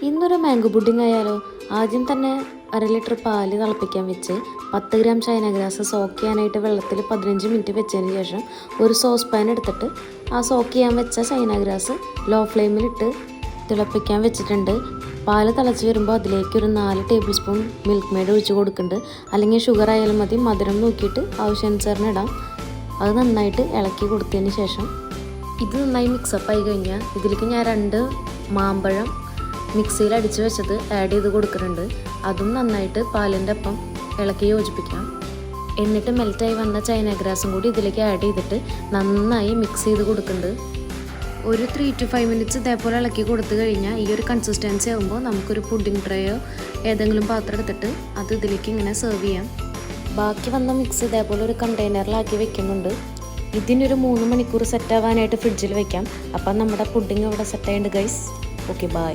ഇന്നൊരു mango pudding ആയാലോ. ആദ്യം തന്നെ 1/2 ലിറ്റർ പാല് തിളപ്പിക്കാൻ വെച്ച് 10 ഗ്രാം ചൈന ഗ്രാസ് സോക്ക് ചെയ്യാനായിട്ട് വെള്ളത്തിൽ 15 മിനിറ്റ് വെച്ചതിന് ശേഷം ഒരു സോസ് പാൻ എടുത്തിട്ട് ആ സോക്ക് ചെയ്യാൻ വെച്ച ചൈന ഗ്രാസ് ലോ ഫ്ലെയിമിലിട്ട് തിളപ്പിക്കാൻ വെച്ചിട്ടുണ്ട്. പാല് തിളച്ച് വരുമ്പോൾ അതിലേക്ക് ഒരു 4 ടേബിൾ സ്പൂൺ മിൽക്ക് മെയ്ഡ് ഒഴിച്ച് കൊടുക്കുന്നുണ്ട്. അല്ലെങ്കിൽ ഷുഗർ ആയാലും മതി, മധുരം നോക്കിയിട്ട് ആവശ്യാനുസരണം ഇടാം. അത് നന്നായിട്ട് ഇളക്കി കൊടുത്തതിന് ശേഷം ഇത് നന്നായി മിക്സപ്പ് ആയി കഴിഞ്ഞാൽ ഇതിലേക്ക് ഞാൻ 2 മാമ്പഴം മിക്സിയിൽ അടിച്ച് വെച്ചത് ആഡ് ചെയ്ത് കൊടുക്കുന്നുണ്ട്. അതും നന്നായിട്ട് പാലിൻ്റെ ഒപ്പം ഇളക്കി യോജിപ്പിക്കാം. എന്നിട്ട് മെൽറ്റായി വന്ന ചൈന ഗ്രാസും കൂടി ഇതിലേക്ക് ആഡ് ചെയ്തിട്ട് നന്നായി മിക്സ് ചെയ്ത് കൊടുക്കുന്നുണ്ട്. ഒരു 3 to 5 മിനിറ്റ്സ് ഇതേപോലെ ഇളക്കി കൊടുത്തു കഴിഞ്ഞാൽ ഈ ഒരു കൺസിസ്റ്റൻസി ആകുമ്പോൾ നമുക്കൊരു പുഡിംഗ് ട്രേയോ ഏതെങ്കിലും പാത്രം എടുത്തിട്ട് അത് ഇതിലേക്ക് ഇങ്ങനെ സെർവ് ചെയ്യാം. ബാക്കി വന്ന മിക്സ് ഇതേപോലെ ഒരു കണ്ടെയ്നറിലാക്കി വെക്കുന്നുണ്ട്. ഇതിനൊരു 3 മണിക്കൂർ സെറ്റ് ആവാനായിട്ട് ഫ്രിഡ്ജിൽ വെക്കാം. അപ്പം നമ്മുടെ പുഡിംഗ് ഇവിടെ സെറ്റ് ആയിട്ടുണ്ട് ഗൈസ്. Okay, by.